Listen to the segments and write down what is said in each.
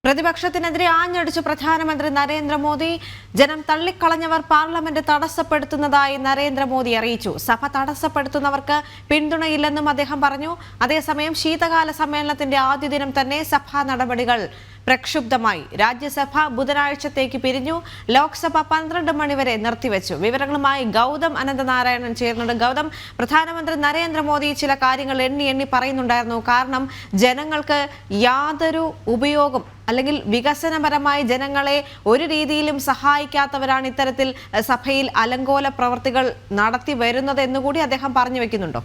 പ്രതിപക്ഷത്തിനെതിരെ ആഞ്ഞടിച്ചു പ്രധാനമന്ത്രി നരേന്ദ്രമോദി. ജനം തള്ളിക്കളഞ്ഞവർ പാർലമെന്റ് തടസ്സപ്പെടുത്തുന്നതായി നരേന്ദ്രമോദി അറിയിച്ചു. സഭ തടസ്സപ്പെടുത്തുന്നവർക്ക് പിന്തുണയില്ലെന്നും അദ്ദേഹം പറഞ്ഞു. അതേസമയം ശീതകാല സമ്മേളനത്തിന്റെ ആദ്യ ദിനം തന്നെ സഭാ നടപടികൾ പ്രക്ഷുബ്ധമായി. രാജ്യസഭ ബുധനാഴ്ചത്തേക്ക് പിരിഞ്ഞു. ലോക്സഭ 12 മണിവരെ നിർത്തിവെച്ചു. വിവരങ്ങളുമായി ഗൗതം അനന്തനാരായണൻ ചേർന്നുണ്ട്. ഗൗതം, പ്രധാനമന്ത്രി നരേന്ദ്രമോദി ചില കാര്യങ്ങൾ എണ്ണി പറയുന്നുണ്ടായിരുന്നു. കാരണം ജനങ്ങൾക്ക് യാതൊരു ഉപയോഗം അല്ലെങ്കിൽ വികസനപരമായി ജനങ്ങളെ ഒരു രീതിയിലും സഹായിക്കാത്തവരാണ് ഇത്തരത്തിൽ സഭയിൽ അലങ്കോല പ്രവർത്തികൾ നടത്തി വരുന്നത് എന്നുകൂടി അദ്ദേഹം പറഞ്ഞു വെക്കുന്നുണ്ടോ?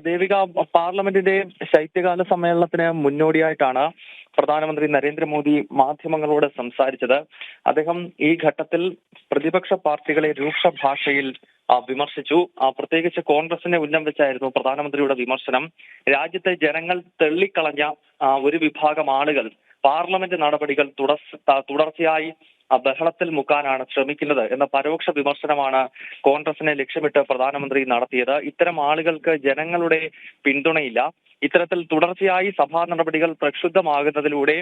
ദേവിക, പാർലമെന്റിന്റെ ശൈത്യകാല സമ്മേളനത്തിന് മുന്നോടിയായിട്ടാണ് പ്രധാനമന്ത്രി നരേന്ദ്രമോദി മാധ്യമങ്ങളോട് സംസാരിച്ചത്. അദ്ദേഹം ഈ ഘട്ടത്തിൽ പ്രതിപക്ഷ പാർട്ടികളെ രൂക്ഷ ഭാഷയിൽ വിമർശിച്ചു. പ്രത്യേകിച്ച് കോൺഗ്രസിനെ ഉന്നം വെച്ചായിരുന്നു പ്രധാനമന്ത്രിയുടെ വിമർശനം. രാജ്യത്തെ ജനങ്ങൾ തള്ളിക്കളഞ്ഞ ഒരു വിഭാഗം ആളുകൾ പാർലമെന്റ് നടപടികൾ തുടർച്ചയായി ബഹളത്തിൽ മുക്കാനാണ് ശ്രമിക്കുന്നത് എന്ന പരോക്ഷ വിമർശനമാണ് കോൺഗ്രസിനെ ലക്ഷ്യമിട്ട് പ്രധാനമന്ത്രി നടത്തിയത്. ഇത്തരം ആളുകൾക്ക് ജനങ്ങളുടെ പിന്തുണയില്ല. ഇത്തരത്തിൽ തുടർച്ചയായി സഭാ നടപടികൾ പ്രക്ഷുബ്ധമാകുന്നതിലൂടെ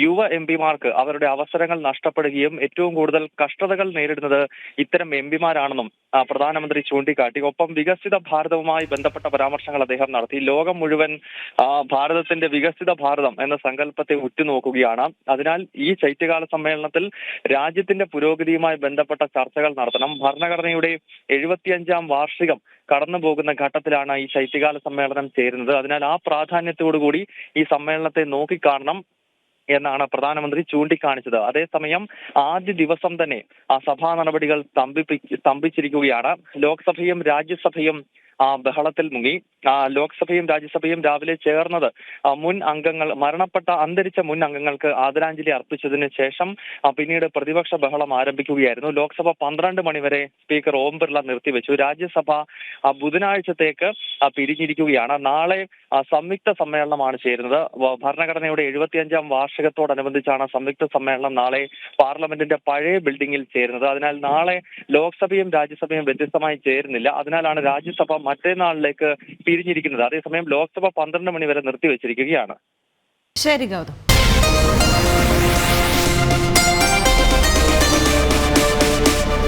യുവ എംപിമാർക്ക് അവരുടെ അവസരങ്ങൾ നഷ്ടപ്പെടുകയും ഏറ്റവും കൂടുതൽ കഷ്ടതകൾ നേരിടുന്നത് ഇത്തരം എംപിമാരാണെന്നും പ്രധാനമന്ത്രി ചൂണ്ടിക്കാട്ടി. ഒപ്പം വികസിത ഭാരതവുമായി ബന്ധപ്പെട്ട പരാമർശങ്ങൾ അദ്ദേഹം നടത്തി. ലോകം മുഴുവൻ ഭാരതത്തിന്റെ വികസിത ഭാരതം എന്ന സങ്കല്പത്തെ ഉറ്റുനോക്കുകയാണ്. അതിനാൽ ഈ ശൈത്യകാല സമ്മേളനത്തിൽ രാജ്യത്തിന്റെ പുരോഗതിയുമായി ബന്ധപ്പെട്ട ചർച്ചകൾ നടത്തണം. ഭരണഘടനയുടെ 75ാം വാർഷികം കടന്നു പോകുന്ന ഘട്ടത്തിലാണ് ഈ ശൈത്യകാല സമ്മേളനം ചേരുന്നത്. അതിനാൽ ആ പ്രാധാന്യത്തോടുകൂടി ഈ സമ്മേളനത്തെ നോക്കിക്കാണണം എന്നാണ് പ്രധാനമന്ത്രി ചൂണ്ടിക്കാണിച്ചത്. അതേസമയം ആദ്യ ദിവസം തന്നെ ആ സഭാ നടപടികൾ സ്തംഭിച്ചിരിക്കുകയാണ്. ലോക്സഭയും രാജ്യസഭയും ബഹളത്തിൽ മുങ്ങി. ലോക്സഭയും രാജ്യസഭയും രാവിലെ ചേർന്നത് അന്തരിച്ച മുൻ അംഗങ്ങൾക്ക് ആദരാഞ്ജലി അർപ്പിച്ചതിന് ശേഷം പിന്നീട് പ്രതിപക്ഷ ബഹളം ആരംഭിക്കുകയായിരുന്നു. ലോക്സഭ 12 മണിവരെ സ്പീക്കർ ഓം ബിർള നിർത്തിവെച്ചു. രാജ്യസഭ ബുധനാഴ്ചത്തേക്ക് പിരിഞ്ഞിരിക്കുകയാണ്. നാളെ സംയുക്ത സമ്മേളനമാണ് ചേരുന്നത്. ഭരണഘടനയുടെ 75ാം വാർഷികത്തോടനുബന്ധിച്ചാണ് സംയുക്ത സമ്മേളനം നാളെ പാർലമെന്റിന്റെ പഴയ ബിൽഡിംഗിൽ ചേരുന്നത്. അതിനാൽ നാളെ ലോക്സഭയും രാജ്യസഭയും വ്യത്യസ്തമായി ചേരുന്നില്ല. അതിനാലാണ് രാജ്യസഭ മറ്റന്നാളിലേക്ക് പിരിഞ്ഞിരിക്കുന്നത്. അതേസമയം ലോക്സഭ 12 മണി വരെ നിർത്തിവെച്ചിരിക്കുകയാണ്. ശരി ഗൗതം.